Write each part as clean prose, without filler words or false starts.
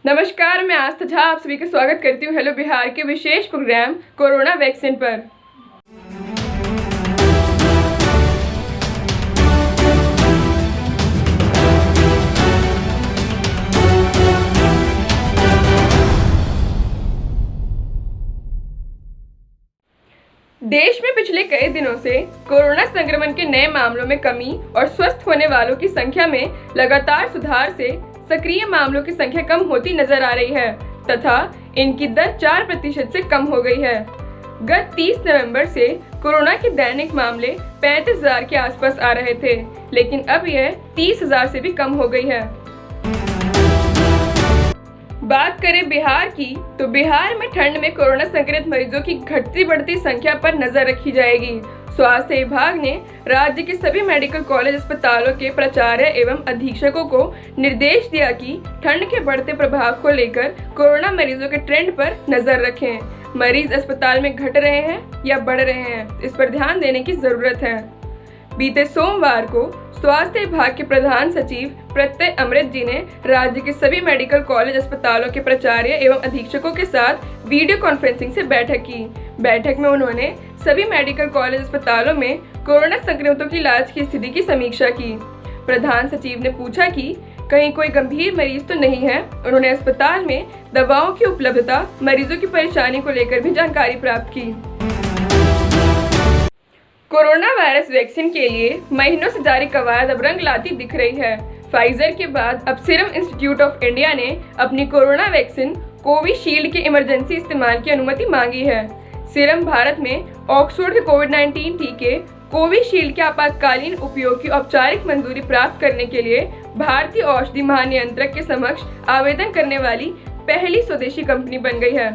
नमस्कार, मैं आस्था झा आप सभी का स्वागत करती हूँ हेलो बिहार के विशेष प्रोग्राम कोरोना वैक्सीन पर। देश में पिछले कई दिनों से कोरोना संक्रमण के नए मामलों में कमी और स्वस्थ होने वालों की संख्या में लगातार सुधार से सक्रिय मामलों की संख्या कम होती नजर आ रही है तथा इनकी दर 4% से कम हो गई है। गत 30 नवंबर से कोरोना के दैनिक मामले 35,000 के आसपास आ रहे थे, लेकिन अब यह 30,000 से भी कम हो गई है। बात करें बिहार की, तो बिहार में ठंड में कोरोना संक्रमित मरीजों की घटती बढ़ती संख्या पर नजर रखी जाएगी। स्वास्थ्य विभाग ने राज्य के सभी मेडिकल कॉलेज अस्पतालों के प्राचार्य एवं अधीक्षकों को निर्देश दिया कि ठंड के बढ़ते प्रभाव को लेकर कोरोना मरीजों के ट्रेंड पर नजर रखें। मरीज अस्पताल में घट रहे हैं या बढ़ रहे हैं, इस पर ध्यान देने की जरूरत है। बीते सोमवार को स्वास्थ्य विभाग के प्रधान सचिव प्रत्यय अमृत जी ने राज्य के सभी मेडिकल कॉलेज अस्पतालों के प्राचार्य एवं अधीक्षकों के साथ वीडियो कॉन्फ्रेंसिंग से बैठक की। बैठक में उन्होंने सभी मेडिकल कॉलेज अस्पतालों में कोरोना संक्रमितों की इलाज की स्थिति की समीक्षा की। प्रधान सचिव ने पूछा कि कहीं कोई गंभीर मरीज तो नहीं है। उन्होंने अस्पताल में दवाओं की उपलब्धता, मरीजों की परेशानी को लेकर भी जानकारी प्राप्त की। कोरोना वायरस वैक्सीन के लिए महीनों से जारी कवायद अब रंग लाती दिख रही है। फाइजर के बाद अब सीरम इंस्टीट्यूट ऑफ इंडिया ने अपनी कोरोना वैक्सीन कोविशील्ड के इमरजेंसी इस्तेमाल की अनुमति मांगी है। सीरम भारत में ऑक्सफोर्ड के कोविड-19 टीके कोविशील्ड के आपातकालीन उपयोग की औपचारिक मंजूरी प्राप्त करने के लिए भारतीय औषधि महानियंत्रक के समक्ष आवेदन करने वाली पहली स्वदेशी कंपनी बन गई है।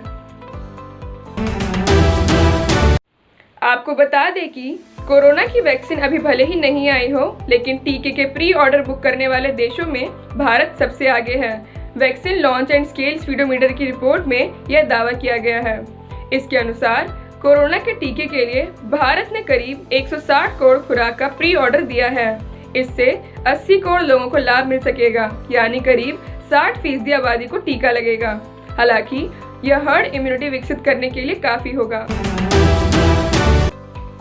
आपको बता दें कि कोरोना की वैक्सीन अभी भले ही नहीं आई हो, लेकिन टीके के प्री ऑर्डर बुक करने वाले देशों में भारत सबसे आगे है। Vaccine launch and scale speedometer की रिपोर्ट में यह दावा किया गया है। इसके अनुसार कोरोना के टीके के लिए भारत ने करीब 160 करोड़ खुराक का प्री ऑर्डर दिया है। इससे 80 करोड़ लोगों को लाभ मिल सकेगा, यानी करीब 60% आबादी को टीका लगेगा। हालांकि यह हर्ड इम्यूनिटी विकसित करने के लिए काफी होगा।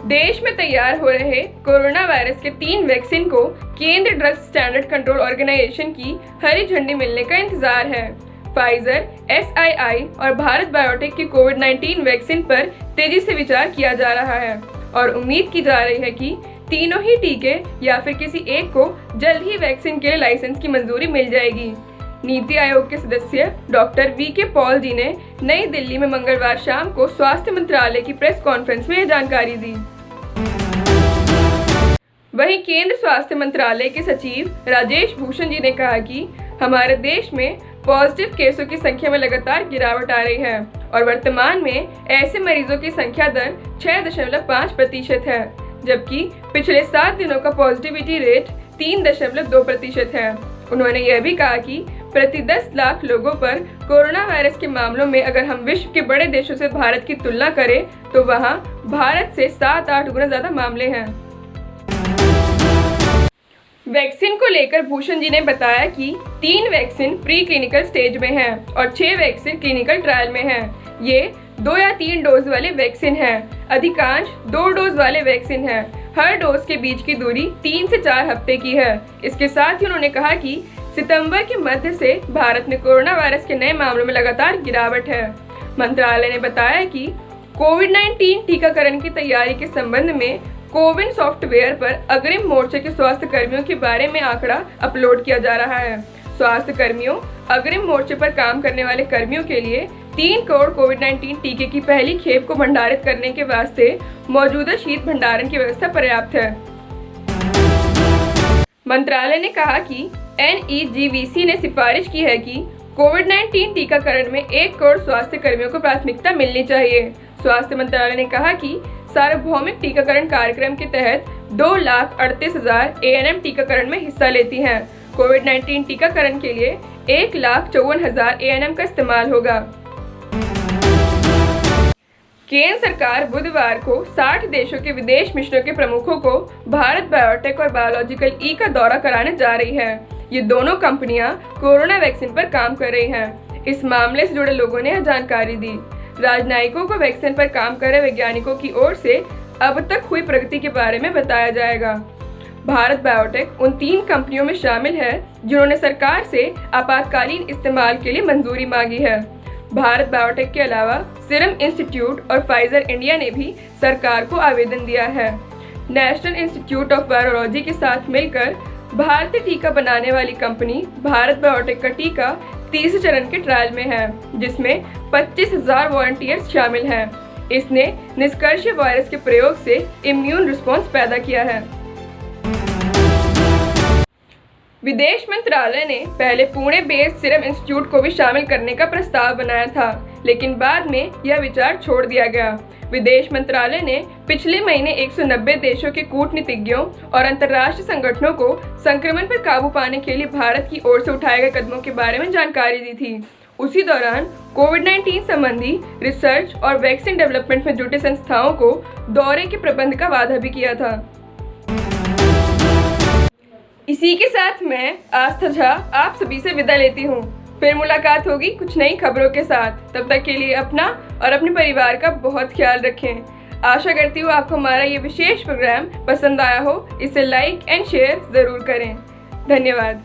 देश में तैयार हो रहे कोरोना वायरस के 3 वैक्सीन को केंद्रीय ड्रग्स स्टैंडर्ड कंट्रोल ऑर्गेनाइजेशन की हरी झंडी मिलने का इंतजार है। फाइजर, SII और भारत बायोटेक की कोविड-19 वैक्सीन पर तेजी से विचार किया जा रहा है और उम्मीद की जा रही है कि तीनों ही टीके या फिर किसी एक को जल्द ही वैक्सीन के लिए लाइसेंस की मंजूरी मिल जाएगी। नीति आयोग के सदस्य डॉक्टर VK पॉल जी ने नई दिल्ली में मंगलवार शाम को स्वास्थ्य मंत्रालय की प्रेस कॉन्फ्रेंस में यह जानकारी दी। वहीं केंद्र स्वास्थ्य मंत्रालय के सचिव राजेश भूषण जी ने कहा कि हमारे देश में पॉजिटिव केसों की संख्या में लगातार गिरावट आ रही है और वर्तमान में ऐसे मरीजों की संख्या दर 6.5% है, जबकि पिछले 7 दिनों का पॉजिटिविटी रेट 3.2% है। उन्होंने यह भी कहा कि प्रति 10 लाख लोगों पर कोरोना वायरस के मामलों में अगर हम विश्व के बड़े देशों से भारत की तुलना करें तो वहां भारत से 7-8 गुना ज्यादा मामले हैं। वैक्सीन को लेकर भूषण जी ने बताया कि 3 वैक्सीन प्री क्लिनिकल स्टेज में हैं और 6 वैक्सीन क्लिनिकल ट्रायल में हैं। ये 2 या 3 डोज वाले वैक्सीन हैं। अधिकांश 2 डोज वाले वैक्सीन हैं। हर डोज के बीच की दूरी 3 से 4 हफ्ते की है। इसके साथ ही उन्होंने कहा कि सितंबर के मध्य से भारत में कोरोना वायरस के नए मामलों में लगातार गिरावट है। मंत्रालय ने बताया कि कोविड-19 टीकाकरण की तैयारी के संबंध में कोविन सॉफ्टवेयर पर अग्रिम मोर्चे के स्वास्थ्य कर्मियों के बारे में आंकड़ा अपलोड किया जा रहा है। स्वास्थ्य कर्मियों, अग्रिम मोर्चे पर काम करने वाले कर्मियों के लिए 3 करोड़ कोविड-19 टीके की पहली खेप को भंडारित करने के वास्ते मौजूदा शीत भंडारण की व्यवस्था पर्याप्त है। मंत्रालय ने कहा कि NEGVC ने सिफारिश की है कि कोविड-19 टीकाकरण में 1 करोड़ स्वास्थ्य कर्मियों को प्राथमिकता मिलनी चाहिए। स्वास्थ्य मंत्रालय ने कहा कि सार्वभौमिक टीकाकरण कार्यक्रम के तहत 2,38,000 ANM टीकाकरण में हिस्सा लेती हैं। कोविड-19 टीकाकरण के लिए 1,54,000 ANM का इस्तेमाल होगा। केंद्र सरकार बुधवार को 60 देशों के विदेश मिशनों के प्रमुखों को भारत बायोटेक और बायोलॉजिकल ई का दौरा कराने जा रही है। ये दोनों कंपनियां कोरोना वैक्सीन पर काम कर रही हैं। इस मामले से जुड़े लोगों ने यह जानकारी दी। राजनयिकों को वैक्सीन पर काम कर रहे वैज्ञानिकों की ओर से अब तक हुई प्रगति के बारे में बताया जाएगा। भारत बायोटेक उन 3 कंपनियों में शामिल है जिन्होंने सरकार से आपातकालीन इस्तेमाल के लिए मंजूरी मांगी है। भारत बायोटेक के अलावा सीरम इंस्टीट्यूट और फाइजर इंडिया ने भी सरकार को आवेदन दिया है। नेशनल इंस्टीट्यूट ऑफ वायरोलॉजी के साथ मिलकर भारतीय टीका बनाने वाली कंपनी भारत बायोटेक का टीका तीसरे चरण के ट्रायल में है, जिसमें 25,000 वॉलंटियर्स शामिल हैं। इसने निष्कर्षीय वायरस के प्रयोग से इम्यून रिस्पॉन्स पैदा किया है। विदेश मंत्रालय ने पहले पुणे बेस्ड सीरम इंस्टीट्यूट को भी शामिल करने का प्रस्ताव बनाया था, लेकिन बाद में यह विचार छोड़ दिया गया। विदेश मंत्रालय ने पिछले महीने 190 देशों के कूटनीतिज्ञों और अंतर्राष्ट्रीय संगठनों को संक्रमण पर काबू पाने के लिए भारत की ओर से उठाए गए कदमों के बारे में जानकारी दी थी। उसी दौरान कोविड-19 संबंधी रिसर्च और वैक्सीन डेवलपमेंट में जुटे संस्थाओं को दौरे के प्रबंध का वादा भी किया था। इसी के साथ मैं आस्था झा आप सभी से विदा लेती हूँ। फिर मुलाकात होगी कुछ नई खबरों के साथ। तब तक के लिए अपना और अपने परिवार का बहुत ख्याल रखें। आशा करती हूँ आपको हमारा ये विशेष प्रोग्राम पसंद आया हो। इसे लाइक एंड शेयर ज़रूर करें। धन्यवाद।